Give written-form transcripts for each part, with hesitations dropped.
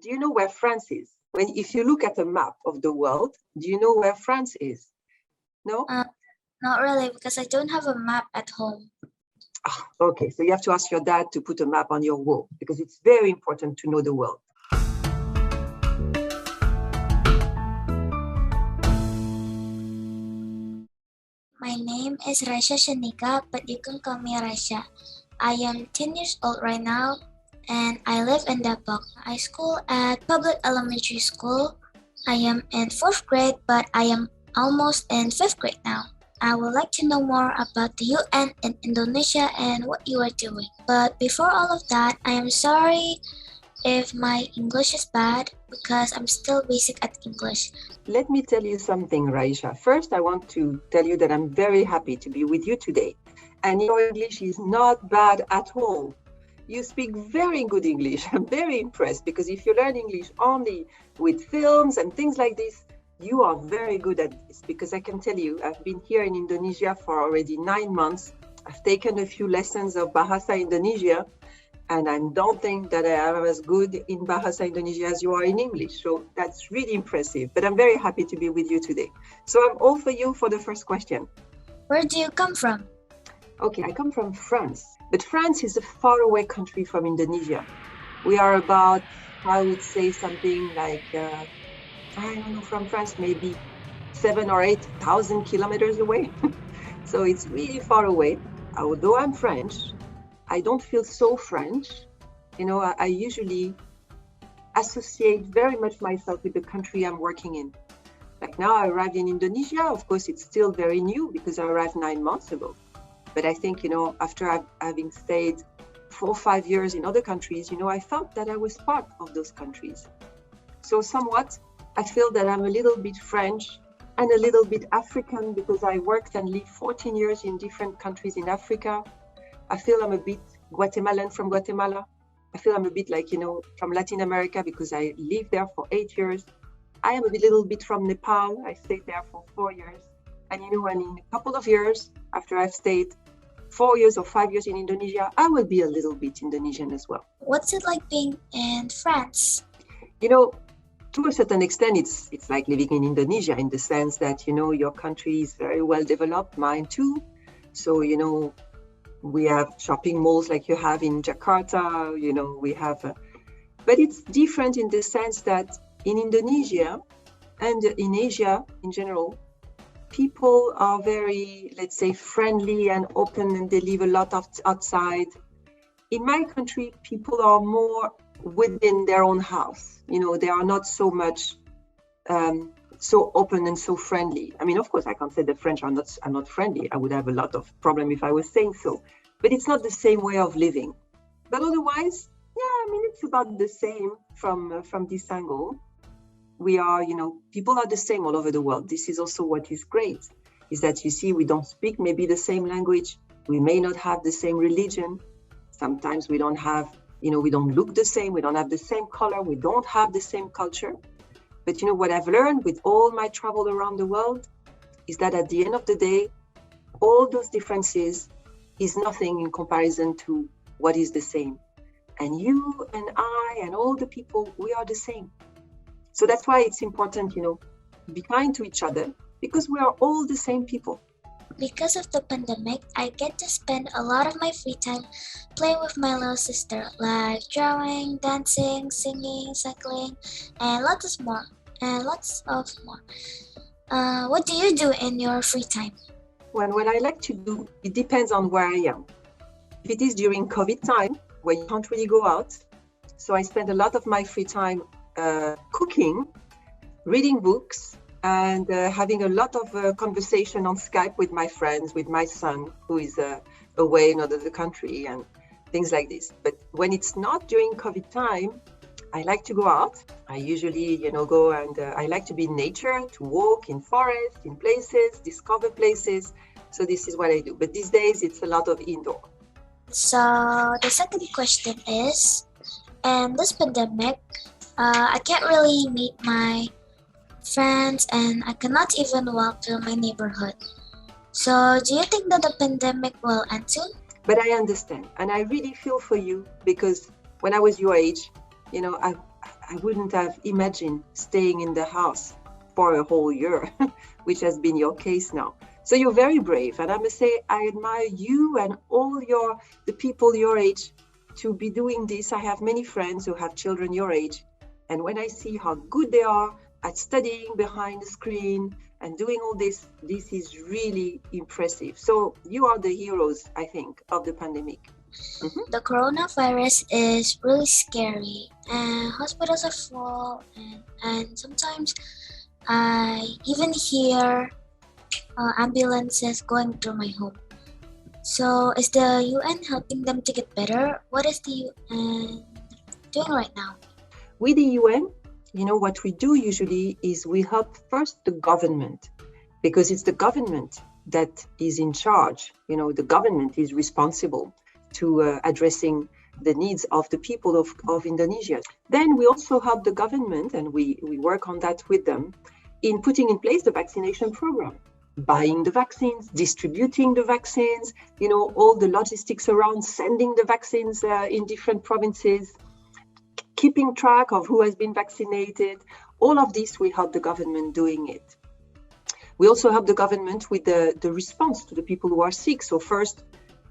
do you know where France is? If you look at a map of the world, do you know where France is? No? Not really, because I don't have a map at home. Okay, so you have to ask your dad to put a map on your wall, because it's very important to know the world. My name is Raesha Shanika, but you can call me Raesha. I am 10 years old right now, and I live in Depok. I school at public elementary school. I am in 4th grade, but I am almost in 5th grade now. I would like to know more about the UN in Indonesia and what you are doing. But before all of that, I am sorry if my English is bad because I'm still basic at English. Let me tell you something, Raesha. First, I want to tell you that I'm very happy to be with you today. And your English is not bad at all. You speak very good English. I'm very impressed because if you learn English only with films and things like this, you are very good at this, because I can tell you, I've been here in Indonesia for already 9 months. I've taken a few lessons of Bahasa Indonesia, and I don't think that I am as good in Bahasa Indonesia as you are in English. So that's really impressive, but I'm very happy to be with you today. So I'm all for you for the first question. Where do you come from? Okay, I come from France, but France is a faraway country from Indonesia. We are about, I would say something like, I don't know, from France, maybe 7,000 or 8,000 kilometers away. So it's really far away. Although I'm French, I don't feel so French. You know, I usually associate very much myself with the country I'm working in. Like now I arrived in Indonesia. Of course, it's still very new because I arrived 9 months ago. But I think, you know, after having stayed 4 or 5 years in other countries, you know, I felt that I was part of those countries. So somewhat, I feel that I'm a little bit French and a little bit African because I worked and lived 14 years in different countries in Africa. I feel I'm a bit Guatemalan from Guatemala. I feel I'm a bit like, you know, from Latin America because I lived there for 8 years. I am a little bit from Nepal. I stayed there for 4 years. And, you know, and in a couple of years, after I've stayed 4 years or 5 years in Indonesia, I will be a little bit Indonesian as well. What's it like being in France? You know, to a certain extent, it's like living in Indonesia in the sense that, you know, your country is very well developed, mine too. So, you know, we have shopping malls like you have in Jakarta, you know, we have, but it's different in the sense that in Indonesia and in Asia in general, people are very, let's say, friendly and open, and they live a lot outside. In my country, people are more within their own house. You know, they are not so much so open and so friendly. I mean, of course, I can't say the French are not friendly. I would have a lot of problem if I was saying so. But it's not the same way of living. But otherwise, yeah, I mean, it's about the same from this angle. We are, you know, people are the same all over the world. This is also what is great, is that you see, we don't speak maybe the same language. We may not have the same religion. Sometimes we don't have, you know, we don't look the same. We don't have the same color. We don't have the same culture. But, you know, what I've learned with all my travel around the world is that at the end of the day, all those differences is nothing in comparison to what is the same. And you and I and all the people, we are the same. So that's why it's important, you know, be kind to each other because we are all the same people. Because of the pandemic, I get to spend a lot of my free time playing with my little sister, like drawing, dancing, singing, cycling, and lots of more. What do you do in your free time? Well, what I like to do, it depends on where I am. If it is during COVID time, where you can't really go out, so I spend a lot of my free time cooking, reading books, and having a lot of conversation on Skype with my friends, with my son, who is away in another country, and things like this. But when it's not during COVID time, I like to go out. I usually, you know, go and I like to be in nature, to walk in forests, in places, discover places. So this is what I do. But these days, it's a lot of indoor. So the second question is, in this pandemic, I can't really meet my friends and I cannot even walk to my neighborhood. So do you think that the pandemic will end soon? But I understand, and I really feel for you because when I was your age, you know, I wouldn't have imagined staying in the house for a whole year, which has been your case now. So you're very brave. And I must say, I admire you and all the people your age to be doing this. I have many friends who have children your age. And when I see how good they are at studying behind the screen and doing all this, this is really impressive. So you are the heroes, I think, of the pandemic. Mm-hmm. The coronavirus is really scary, and hospitals are full, and sometimes I even hear ambulances going through my home. So is the UN helping them to get better? What is the UN doing right now? With the UN, what we do usually is we help first the government, because it's the government that is in charge. The government is responsible to addressing the needs of the people of Indonesia. Then we also help the government, and we work on that with them, in putting in place the vaccination program, buying the vaccines, distributing the vaccines, all the logistics around sending the vaccines in different provinces, keeping track of who has been vaccinated. All of this, we help the government doing it. We also help the government with the response to the people who are sick. So first,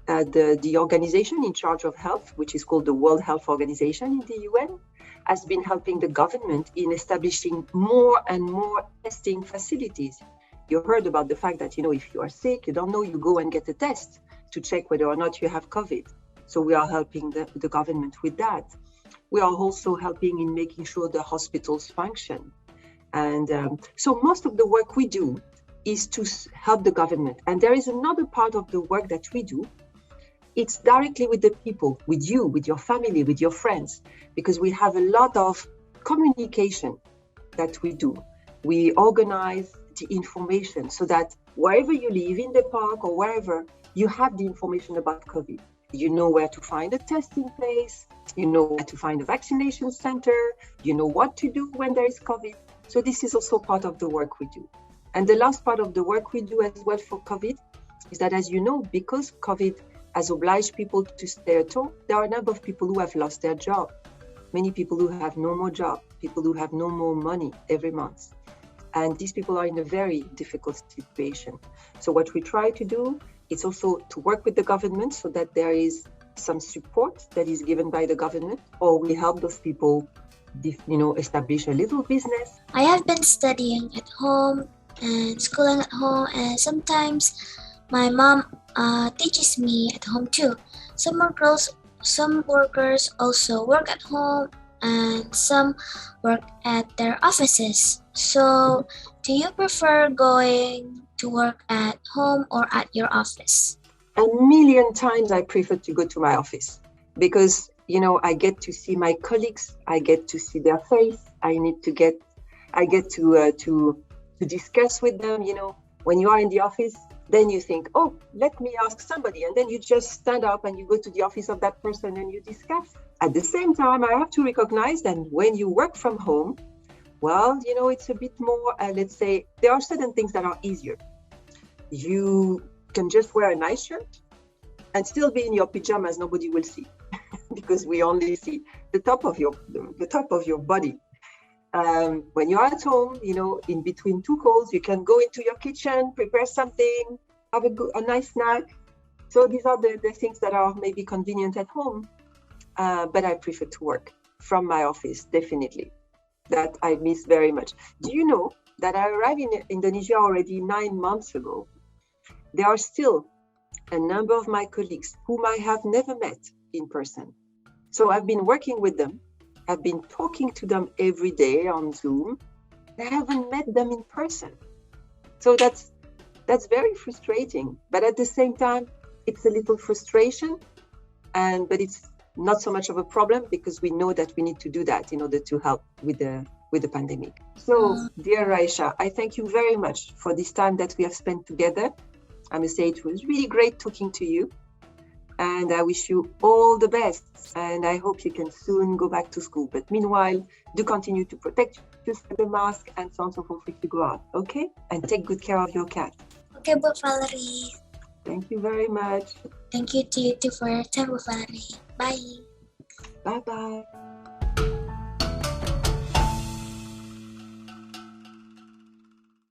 the organization in charge of health, which is called the World Health Organization in the UN, has been helping the government in establishing more and more testing facilities. You heard about the fact that, if you are sick, you don't know, you go and get a test to check whether or not you have COVID. So we are helping the government with that. We are also helping in making sure the hospitals function. And so most of the work we do is to help the government. And there is another part of the work that we do. It's directly with the people, with you, with your family, with your friends, because we have a lot of communication that we do. We organize the information so that wherever you live, in the park or wherever, you have the information about COVID. You know where to find a testing place, you know where to find a vaccination center, you know what to do when there is COVID. So this is also part of the work we do. And the last part of the work we do as well for COVID is that, as you know, because COVID has obliged people to stay at home, there are a number of people who have lost their job. Many people who have no more job, people who have no more money every month. And these people are in a very difficult situation. So what we try to do is also to work with the government so that there is some support that is given by the government, or we help those people, establish a little business. I have been studying at home and schooling at home, and sometimes my mom teaches me at home too. Some workers also work at home, and some work at their offices. So, do you prefer going to work at home or at your office? A million times I prefer to go to my office because, I get to see my colleagues, I get to see their face, I get to discuss with them. When you are in the office, then you think, oh, let me ask somebody. And then you just stand up and you go to the office of that person and you discuss. At the same time, I have to recognize that when you work from home, well, it's a bit more, let's say, there are certain things that are easier. You can just wear a nice shirt and still be in your pajamas, nobody will see because we only see the top of your body. When you're at home, in between two calls, you can go into your kitchen, prepare something, have a nice snack. So these are the things that are maybe convenient at home, but I prefer to work from my office, definitely. That I miss very much. Do you know that I arrived in Indonesia already 9 months ago? There are still a number of my colleagues whom I have never met in person. So I've been working with them. I've been talking to them every day on Zoom. I haven't met them in person. So that's very frustrating. But at the same time, it's a little frustration, but it's not so much of a problem because we know that we need to do that in order to help with the pandemic. So, dear Raesha, I thank you very much for this time that we have spent together. I must say it was really great talking to you. And I wish you all the best. And I hope you can soon go back to school. But meanwhile, do continue to protect yourself with the mask and so on and so forth if you go out. Okay? And take good care of your cat. Okay, but Valerie. Thank you very much. Thank you to you too for your time, Valerie. Bye. Bye-bye.